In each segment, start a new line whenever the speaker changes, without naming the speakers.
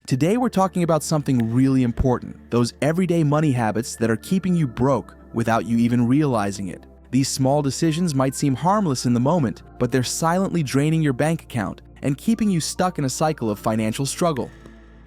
Today we're talking about something really important, those everyday money habits that are keeping you broke without you even realizing it. These small decisions might seem harmless in the moment, but they're silently draining your bank account and keeping you stuck in a cycle of financial struggle.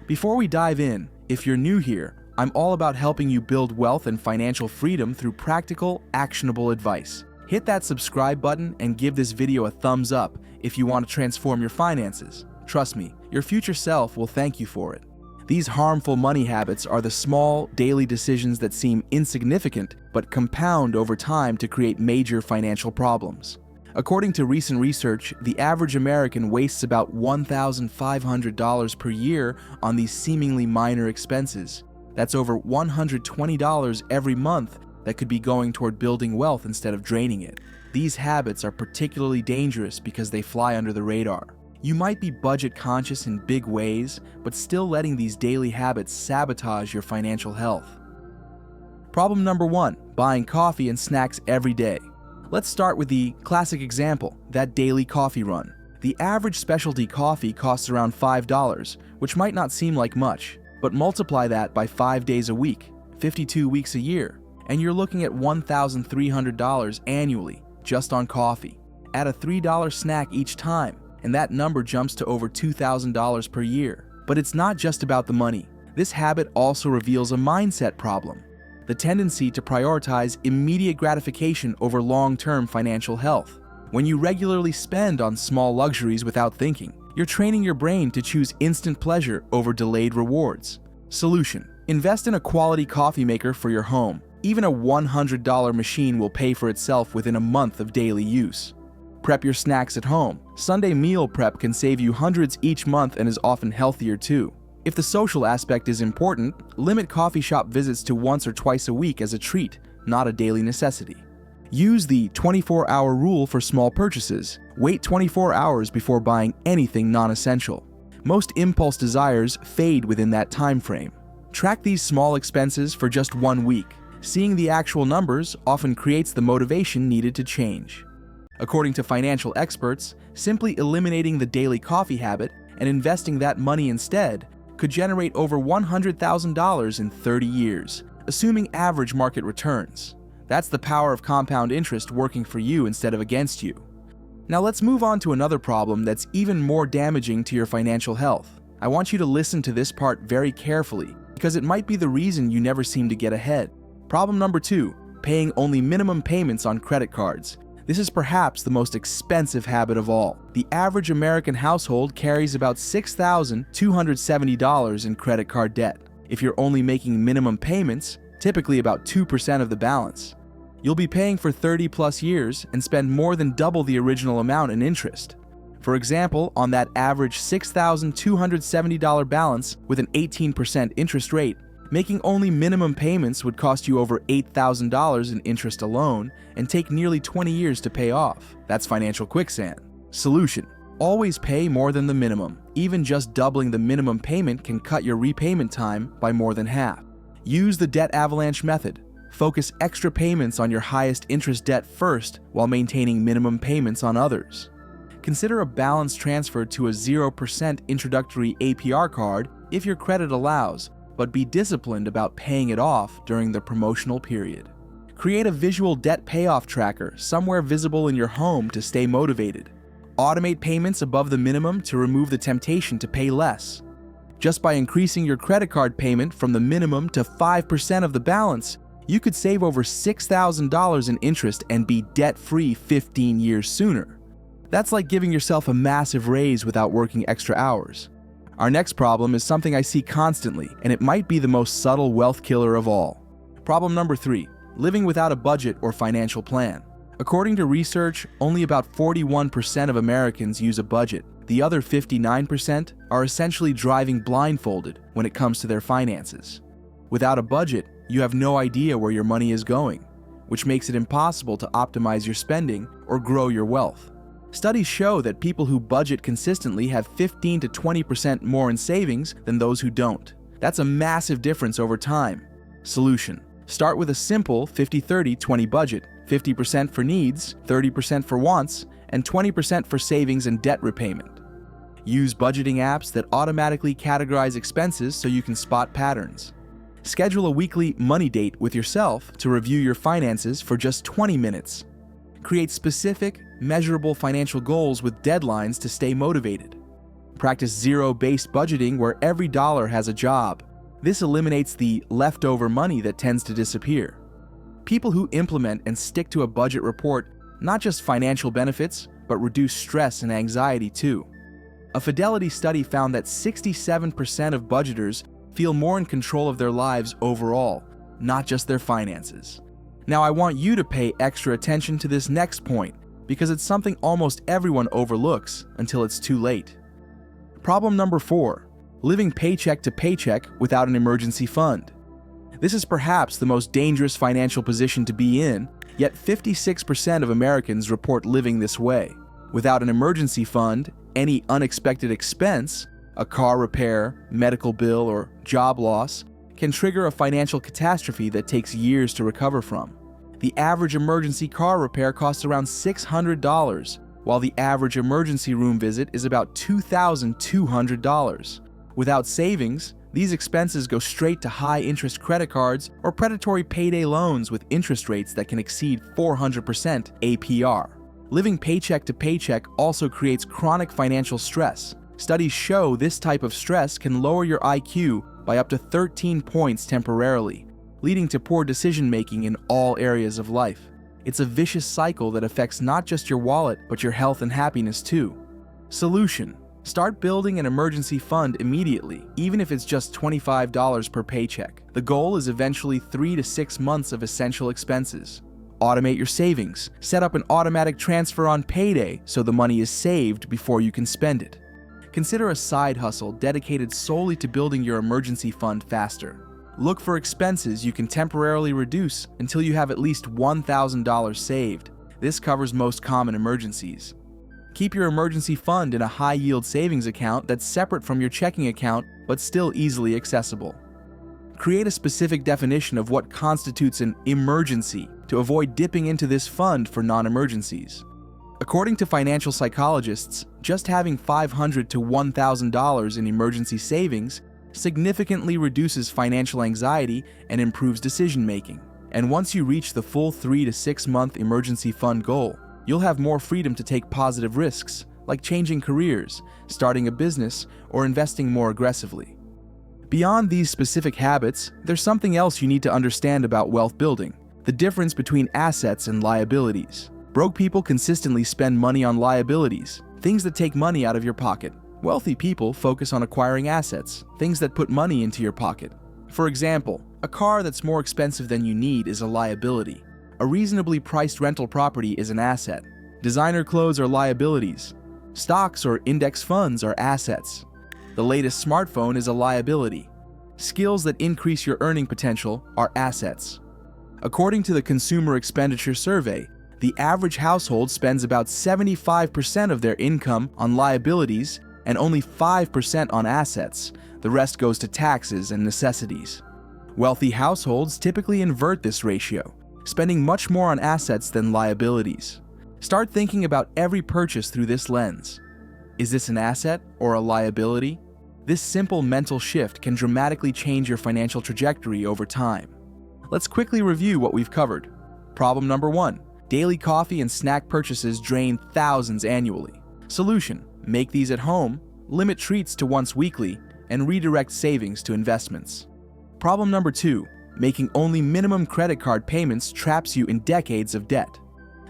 Before we dive in, if you're new here, I'm all about helping you build wealth and financial freedom through practical, actionable advice. Hit that subscribe button and give this video a thumbs up if you want to transform your finances. Trust me, your future self will thank you for it. These harmful money habits are the small, daily decisions that seem insignificant but compound over time to create major financial problems. According to recent research, the average American wastes about $1,500 per year on these seemingly minor expenses. That's over $120 every month that could be going toward building wealth instead of draining it. These habits are particularly dangerous because they fly under the radar. You might be budget conscious in big ways, but still letting these daily habits sabotage your financial health. Problem number 1, buying coffee and snacks every day. Let's start with the classic example, that daily coffee run. The average specialty coffee costs around $5, which might not seem like much, but multiply that by 5 days a week, 52 weeks a year, and you're looking at $1,300 annually just on coffee. Add a $3 snack each time, and that number jumps to over $2,000 per year. But it's not just about the money. This habit also reveals a mindset problem, the tendency to prioritize immediate gratification over long-term financial health. When you regularly spend on small luxuries without thinking, you're training your brain to choose instant pleasure over delayed rewards. Solution: invest in a quality coffee maker for your home. Even a $100 machine will pay for itself within a month of daily use. Prep your snacks at home. Sunday meal prep can save you hundreds each month and is often healthier too. If the social aspect is important, limit coffee shop visits to once or twice a week as a treat, not a daily necessity. Use the 24-hour rule for small purchases. Wait 24 hours before buying anything non-essential. Most impulse desires fade within that time frame. Track these small expenses for just 1 week. Seeing the actual numbers often creates the motivation needed to change. According to financial experts, simply eliminating the daily coffee habit and investing that money instead could generate over $100,000 in 30 years, assuming average market returns. That's the power of compound interest working for you instead of against you. Now let's move on to another problem that's even more damaging to your financial health. I want you to listen to this part very carefully because it might be the reason you never seem to get ahead. Problem number 2, paying only minimum payments on credit cards. This is perhaps the most expensive habit of all. The average American household carries about $6,270 in credit card debt. If you're only making minimum payments, typically about 2% of the balance, you'll be paying for 30+ years and spend more than double the original amount in interest. For example, on that average $6,270 balance with an 18% interest rate, making only minimum payments would cost you over $8,000 in interest alone and take nearly 20 years to pay off. That's financial quicksand. Solution: always pay more than the minimum. Even just doubling the minimum payment can cut your repayment time by more than half. Use the debt avalanche method. Focus extra payments on your highest interest debt first while maintaining minimum payments on others. Consider a balance transfer to a 0% introductory APR card if your credit allows, but be disciplined about paying it off during the promotional period. Create a visual debt payoff tracker somewhere visible in your home to stay motivated. Automate payments above the minimum to remove the temptation to pay less. Just by increasing your credit card payment from the minimum to 5% of the balance, you could save over $6,000 in interest and be debt-free 15 years sooner. That's like giving yourself a massive raise without working extra hours. Our next problem is something I see constantly, and it might be the most subtle wealth killer of all. Problem number 3, living without a budget or financial plan. According to research, only about 41% of Americans use a budget. The other 59% are essentially driving blindfolded when it comes to their finances. Without a budget, you have no idea where your money is going, which makes it impossible to optimize your spending or grow your wealth. Studies show that people who budget consistently have 15 to 20% more in savings than those who don't. That's a massive difference over time. Solution: start with a simple 50-30-20 budget, 50% for needs, 30% for wants, and 20% for savings and debt repayment. Use budgeting apps that automatically categorize expenses so you can spot patterns. Schedule a weekly money date with yourself to review your finances for just 20 minutes. Create specific, measurable financial goals with deadlines to stay motivated. Practice zero-based budgeting where every dollar has a job. This eliminates the leftover money that tends to disappear. People who implement and stick to a budget report not just financial benefits, but reduce stress and anxiety too. A Fidelity study found that 67% of budgeters feel more in control of their lives overall, not just their finances. Now, I want you to pay extra attention to this next point because it's something almost everyone overlooks until it's too late. Problem number 4, living paycheck to paycheck without an emergency fund. This is perhaps the most dangerous financial position to be in, yet 56% of Americans report living this way. Without an emergency fund, any unexpected expense, a car repair, medical bill, or job loss, can trigger a financial catastrophe that takes years to recover from. The average emergency car repair costs around $600, while the average emergency room visit is about $2,200. Without savings, these expenses go straight to high-interest credit cards or predatory payday loans with interest rates that can exceed 400% APR. Living paycheck to paycheck also creates chronic financial stress. Studies show this type of stress can lower your IQ by up to 13 points temporarily, leading to poor decision-making in all areas of life. It's a vicious cycle that affects not just your wallet, but your health and happiness too. Solution: start building an emergency fund immediately, even if it's just $25 per paycheck. The goal is eventually 3 to 6 months of essential expenses. Automate your savings. Set up an automatic transfer on payday so the money is saved before you can spend it. Consider a side hustle dedicated solely to building your emergency fund faster. Look for expenses you can temporarily reduce until you have at least $1,000 saved. This covers most common emergencies. Keep your emergency fund in a high-yield savings account that's separate from your checking account but still easily accessible. Create a specific definition of what constitutes an emergency to avoid dipping into this fund for non-emergencies. According to financial psychologists, just having $500 to $1,000 in emergency savings significantly reduces financial anxiety and improves decision-making. And once you reach the full 3 to 6 month emergency fund goal, you'll have more freedom to take positive risks, like changing careers, starting a business, or investing more aggressively. Beyond these specific habits, there's something else you need to understand about wealth building: the difference between assets and liabilities. Broke people consistently spend money on liabilities, things that take money out of your pocket. Wealthy people focus on acquiring assets, things that put money into your pocket. For example, a car that's more expensive than you need is a liability. A reasonably priced rental property is an asset. Designer clothes are liabilities. Stocks or index funds are assets. The latest smartphone is a liability. Skills that increase your earning potential are assets. According to the Consumer Expenditure Survey, the average household spends about 75% of their income on liabilities and only 5% on assets. The rest goes to taxes and necessities. Wealthy households typically invert this ratio, spending much more on assets than liabilities. Start thinking about every purchase through this lens. Is this an asset or a liability? This simple mental shift can dramatically change your financial trajectory over time. Let's quickly review what we've covered. Problem number 1. Daily coffee and snack purchases drain thousands annually. Solution: make these at home, limit treats to once weekly, and redirect savings to investments. Problem number 2. Making only minimum credit card payments traps you in decades of debt.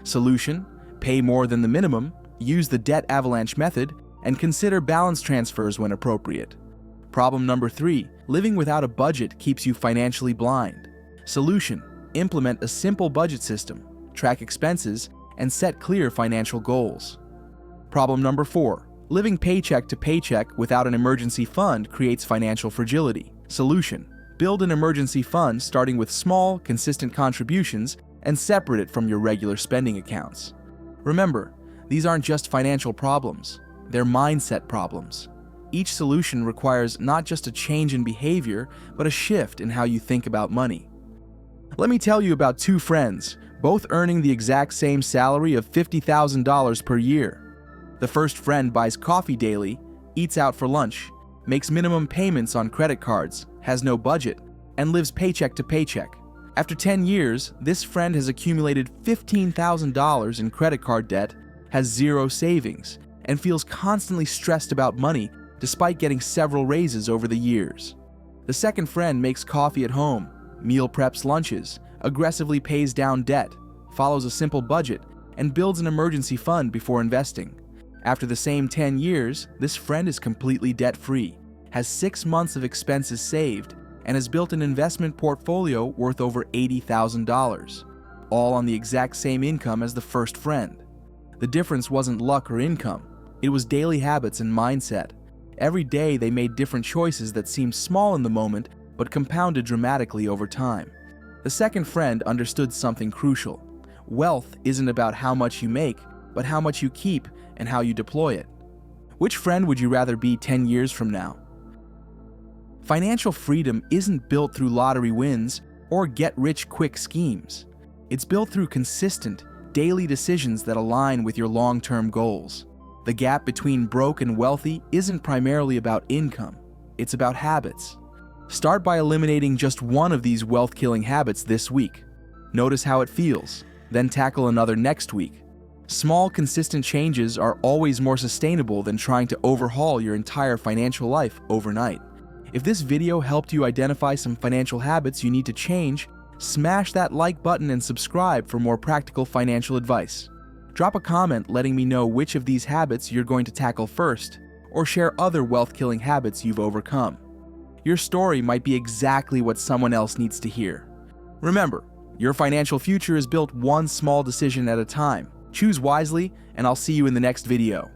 Solution: pay more than the minimum, use the debt avalanche method, and consider balance transfers when appropriate. Problem number 3. Living without a budget keeps you financially blind. Solution: implement a simple budget system, track expenses, and set clear financial goals. Problem number 4. Living paycheck to paycheck without an emergency fund creates financial fragility. Solution: build an emergency fund starting with small, consistent contributions and separate it from your regular spending accounts. Remember, these aren't just financial problems, they're mindset problems. Each solution requires not just a change in behavior, but a shift in how you think about money. Let me tell you about 2 friends, both earning the exact same salary of $50,000 per year. The first friend buys coffee daily, eats out for lunch, makes minimum payments on credit cards, has no budget, and lives paycheck to paycheck. After 10 years, this friend has accumulated $15,000 in credit card debt, has zero savings, and feels constantly stressed about money despite getting several raises over the years. The second friend makes coffee at home, meal preps lunches, aggressively pays down debt, follows a simple budget, and builds an emergency fund before investing. After the same 10 years, this friend is completely debt-free, has 6 months of expenses saved, and has built an investment portfolio worth over $80,000, all on the exact same income as the first friend. The difference wasn't luck or income, it was daily habits and mindset. Every day they made different choices that seemed small in the moment but compounded dramatically over time. The second friend understood something crucial. Wealth isn't about how much you make, but how much you keep and how you deploy it. Which friend would you rather be 10 years from now? Financial freedom isn't built through lottery wins or get-rich-quick schemes. It's built through consistent, daily decisions that align with your long-term goals. The gap between broke and wealthy isn't primarily about income, it's about habits. Start by eliminating just one of these wealth-killing habits this week. Notice how it feels, then tackle another next week. Small, consistent changes are always more sustainable than trying to overhaul your entire financial life overnight. If this video helped you identify some financial habits you need to change, smash that like button and subscribe for more practical financial advice. Drop a comment letting me know which of these habits you're going to tackle first, or share other wealth-killing habits you've overcome. Your story might be exactly what someone else needs to hear. Remember, your financial future is built one small decision at a time. Choose wisely, and I'll see you in the next video.